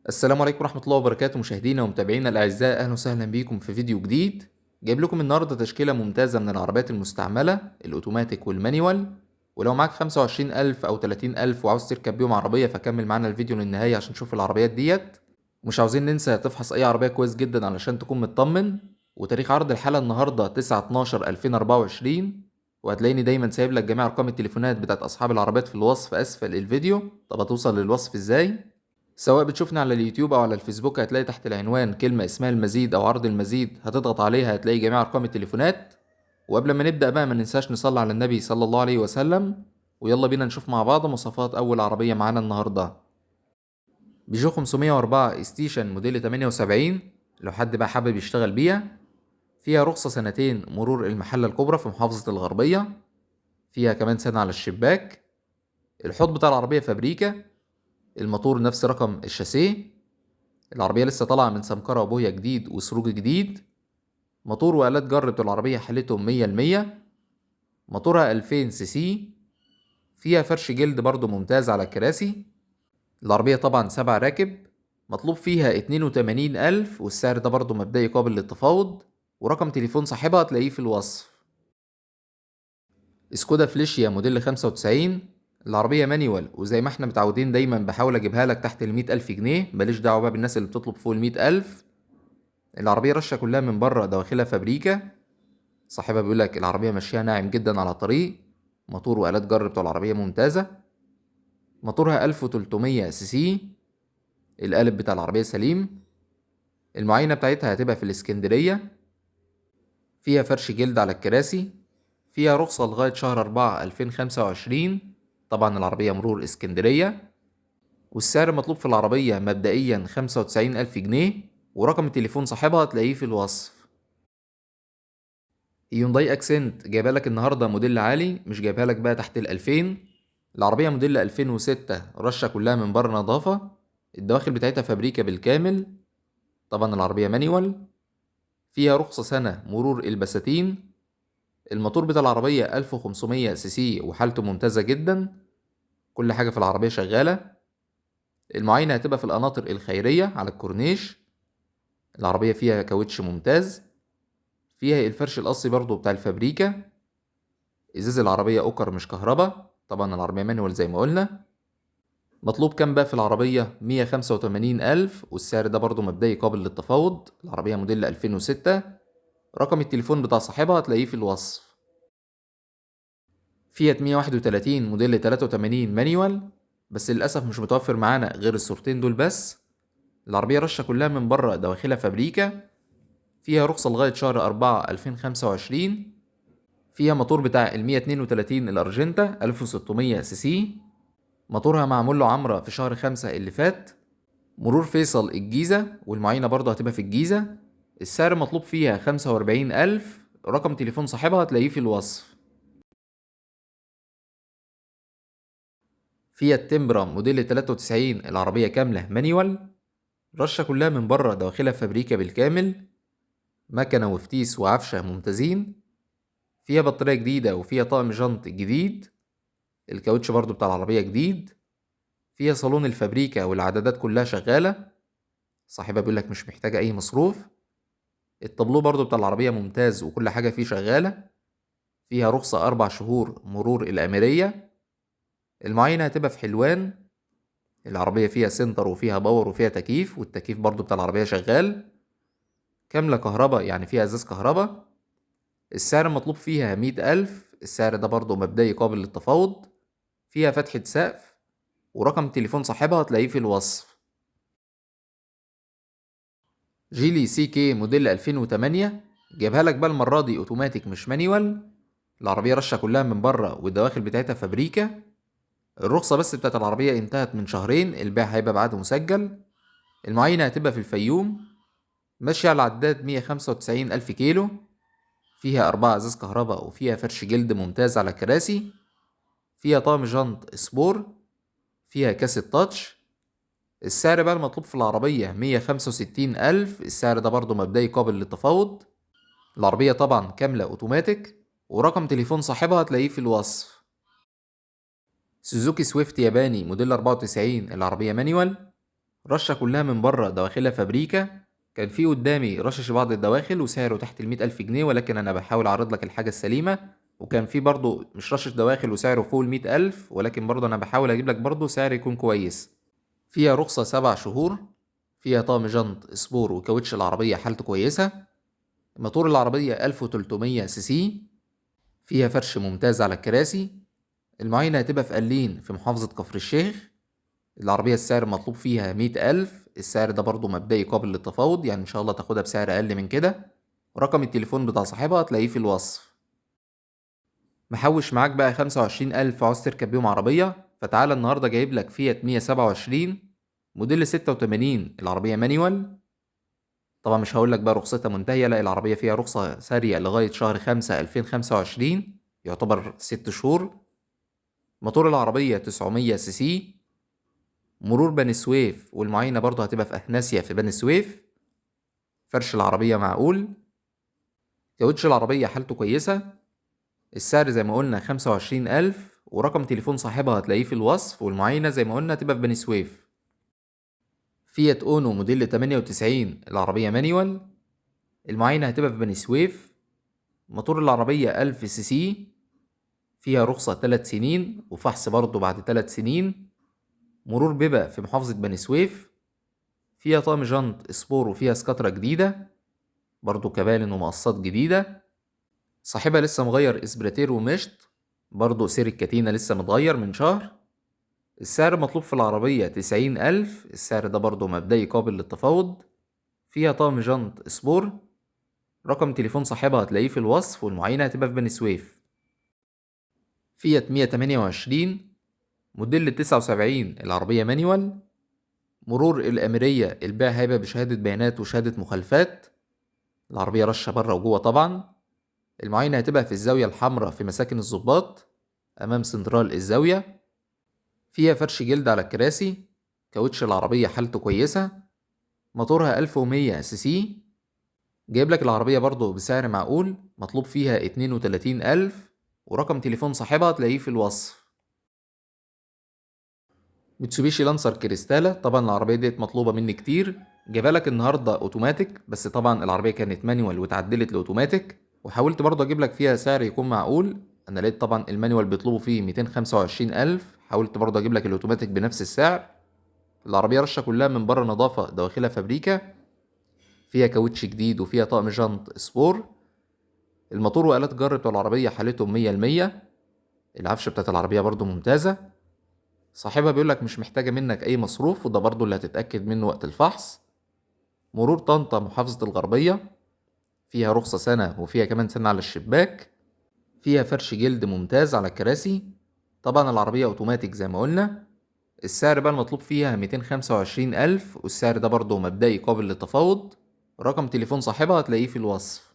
السلام عليكم ورحمة الله وبركاته مشاهدينا ومتابعينا الأعزاء، أهلا وسهلا بيكم في فيديو جديد. جايب لكم النهاردة تشكيلة ممتازة من العربيات المستعملة الأوتوماتيك والمانيوال. ولو معاك 25,000 أو 30,000 وعاوز تركب بيهم عربية فكمل معانا الفيديو للنهاية عشان تشوف العربيات ديت. ومش عاوزين ننسى تفحص أي عربية كويس جدا علشان تكون مطمن. وتاريخ عرض الحالة النهاردة 9/12/2024. وهتلاقيني دايما سايب لك جميع أرقام التليفونات بتاعت أصحاب العربيات في الوصف أسفل الفيديو. طب هتوصل للوصف إزاي؟ سواء بتشوفنا على اليوتيوب او على الفيسبوك هتلاقي تحت العنوان كلمة اسمها المزيد او عرض المزيد، هتضغط عليها هتلاقي جميع ارقام التليفونات. وقبل ما نبدأ بقى ما ننساش نصلي على النبي صلى الله عليه وسلم. ويلا بينا نشوف مع بعض مواصفات اول عربية معانا النهاردة. بيجو 504 ستيشن موديل 78. لو حد بقى حابب يشتغل بيها. فيها رخصة سنتين مرور المحلة الكبرى في محافظة الغربية. فيها كمان سنة على الشباك. الحوض بتاع العربية فابريكا. الموتور نفس رقم الشاسيه. العربية لسه طالعة من سمكرة وبوية جديد وسروج جديد. موتور وآلات جر بتوع العربية حالتهم 100%. موتورها 2000 سي سي. فيها فرش جلد برضو ممتاز على الكراسي. العربية طبعا 7 راكب. مطلوب فيها 82,000 والسعر ده برضو مبدئي قابل للتفاوض. ورقم تليفون صاحبها هتلاقيه في الوصف. سكودا فليشيا موديل 95. العربية مانيوال وزي ما احنا متعودين دايما بحاول اجيبها لك تحت 100,000 جنيه، ماليش دعوة بقى بالناس اللي بتطلب فوق 100,000. العربية رشة كلها من بره دواخلها فابريكا. صاحبها بيقولك العربية ماشية ناعم جدا على الطريق. موتور وآلات جر بتوع العربية ممتازة. موتورها 1300 سي سي. القالب بتاع العربية سليم. المعاينة بتاعتها هتبقى في الإسكندرية. فيها فرش جلد على الكراسي. فيها رخصة لغاية شهر 4/2025. طبعا العربية مرور إسكندرية. والسعر المطلوب في العربية مبدئيا 95,000 جنيه. ورقم التليفون صاحبها هتلاقيه في الوصف. هيونداي اكسنت جايبها لك النهارده موديل عالي، مش جايبها لك بقى تحت ال2000. العربيه موديل 2006، رشه كلها من بره نظافه. الدواخل بتاعتها فابريكا بالكامل. طبعا العربيه مانيوال. فيها رخصه سنه مرور البساتين. الموتور بتاع العربيه 1500 سي سي وحالته ممتازه جدا. كل حاجه في العربيه شغاله. المعاينه هتبقى في القناطر الخيريه على الكورنيش. العربيه فيها كاوتش ممتاز. فيها الفرش القصي برضو بتاع الفابريكا. ازاز العربية اوكر مش كهربا. طبعا العربية مانوال زي ما قلنا. مطلوب كام بقى في العربية؟ 185,000 والسعر ده برضو مبدئي قابل للتفاوض. العربية موديل 2006. رقم التليفون بتاع صاحبها هتلاقيه في الوصف. فيات 131 موديل 83 مانيوال. بس للأسف مش متوفر معانا غير الصورتين دول بس. العربية رشة كلها من بره دواخلها فابريكا. فيها رخصة لغاية شهر 4/2025. فيها موتور بتاع ال 132 الأرجنتا 1600 سي سي. موتورها معمول له عمرة في شهر 5 اللي فات. مرور فيصل الجيزة والمعاينة برضه هتبقى في الجيزة. السعر مطلوب فيها 45,000. رقم تليفون صاحبها هتلاقيه في الوصف. فيات تمبرا موديل 93 العربية كاملة مانيوال. رشة كلها من بره دواخلها فابريكا بالكامل. مكنة وفتيس وعفشة ممتازين. فيها بطارية جديدة وفيها طقم جنط جديد. الكاوتش برضه بتاع العربية جديد. فيها صالون الفابريكا والعدادات كلها شغالة. صاحبها بيقولك مش محتاجة أي مصروف. التابلو برضو بتاع العربية ممتاز وكل حاجة فيه شغالة. فيها رخصة 4 شهور مرور الأميرية. المعاينة هتبقى في حلوان. العربية فيها سنتر وفيها باور وفيها تكييف والتكييف برضو بتاع العربية شغال. كاملة كهرباء يعني فيها إزاز كهرباء. السعر المطلوب فيها 100,000. السعر ده برضو مبدئي قابل للتفاوض. فيها فتحة سقف. ورقم تليفون صاحبها هتلاقيه في الوصف. جيلي سي كي موديل 2008. جايبها لك بقى المرة دي اوتوماتيك مش مانيوال. العربية رشة كلها من بره والدواخل بتاعتها فابريكا. الرخصة بس بتاعت العربية انتهت من شهرين، البيع هيبقى بعد مسجل. المعاينة هتبقى في الفيوم. ماشية على عداد 195,000 كيلو. فيها 4 ازاز كهرباء وفيها فرش جلد ممتاز على الكراسي. فيها طقم جنط سبور. فيها كاسة تاتش. السعر بقى المطلوب في العربية 165,000. السعر ده برضو مبدئي قابل للتفاوض. العربية طبعا كاملة اوتوماتيك. ورقم تليفون صاحبها هتلاقيه في الوصف. سوزوكي سويفت ياباني موديل 94 العربية مانيوال. رشة كلها من بره دواخلها فابريكا. كان في قدامي رشش بعض الدواخل وسعره تحت 100,000 جنيه، ولكن أنا بحاول أعرض لك الحاجة السليمة. وكان في برضه مش رشش دواخل وسعره فوق 100,000، ولكن برضه أنا بحاول أجيب لك برضه سعر يكون كويس. فيها رخصة 7 شهور. فيها طقم جنط سبور وكاوتش العربية حالته كويسة. موتور العربية 1300 سي سي. فيها فرش ممتاز على الكراسي. المعاينة هتبقى في قلين في محافظة كفر الشيخ. العربية السعر المطلوب فيها 100,000. السعر ده برضو مبدئي قابل للتفاوض، يعني إن شاء الله تاخدها بسعر أقل من كده. رقم التليفون بتاع صاحبها هتلاقيه في الوصف. محوش معاك بقى 25,000 عاوز تركب بيهم عربية، فتعالى النهاردة جايب لك فيات 127 موديل 86. العربية مانيوال. طبعا مش هقول لك بقى رخصتها منتهية، لا العربية فيها رخصة سارية لغاية شهر 5 2025، يعتبر 6 شهور. موتور العربية 900 سي سي. مرور بني سويف، والمعاينة برضه هتبقى في أهناسيا في بني سويف. فرش العربية معقول. كاوتش العربية حالته كويسة. السعر زي ما قلنا 25,000، ورقم تليفون صاحبها هتلاقيه في الوصف، والمعاينة زي ما قلنا هتبقى في بني سويف. فيات أونو موديل 98. العربية مانيوال. المعاينة هتبقى في بني سويف. موتور العربية 1000 سي سي. فيها رخصة 3 سنين وفحص برضه بعد 3 سنين. مرور بيبقى في محافظة بني سويف. فيها طقم جنط سبور وفيها سكاترة جديدة، برضو كبالن ومقصات جديدة. صاحبها لسه مغير اسبراتير ومشط، برضو سير الكتينة لسه متغير من شهر. السعر مطلوب في العربية 90,000. السعر ده برضو مبدئي قابل للتفاوض. فيها طقم جنط سبور. رقم تليفون صاحبها هتلاقيه في الوصف، والمعاينة هتبقى في بني سويف. فيات 128 موديل 79. العربية مانيوال. مرور الأميرية، البيع هيبقى بشهادة بيانات وشهادة مخالفات. العربية رشة بره وجوه طبعا. المعاينة هتبقى في الزاوية الحمراء في مساكن الضباط أمام سنترال الزاوية. فيها فرش جلد على الكراسي. كاوتش العربية حالته كويسة. موتورها 1100 سي سي. جايب لك العربية برضه بسعر معقول، مطلوب فيها 32,000، ورقم تليفون صاحبها تلاقيه في الوصف. ميتسوبيشي لانسر كريستالا. طبعا العربية ديت مطلوبة مني كتير، جايبها لك النهاردة اوتوماتيك، بس طبعا العربية كانت مانيوال واتعدلت لاوتوماتيك، وحاولت برضه اجيب لك فيها سعر يكون معقول. انا لقيت طبعا المانيوال بيطلبوا فيه 225,000، حاولت برضه اجيب لك الاوتوماتيك بنفس السعر. العربية رشة كلها من بره نظافة، دواخلها فابريكا. فيها كاوتش جديد وفيها طقم جنط سبور. الموتور وآلات جر بتوع العربية حالتهم 100%. العفشة بتاعت العربية برضه ممتازة. صاحبها بيقولك مش محتاجة منك أي مصروف، وده برضو اللي هتتأكد منه وقت الفحص. مرور طنطا محافظة الغربية. فيها رخصة سنة وفيها كمان سنة على الشباك. فيها فرش جلد ممتاز على الكراسي. طبعا العربية أوتوماتيك زي ما قلنا. السعر بقى المطلوب فيها 225,000، والسعر ده برضو مبدئي قابل للتفاوض. رقم تليفون صاحبها هتلاقيه في الوصف.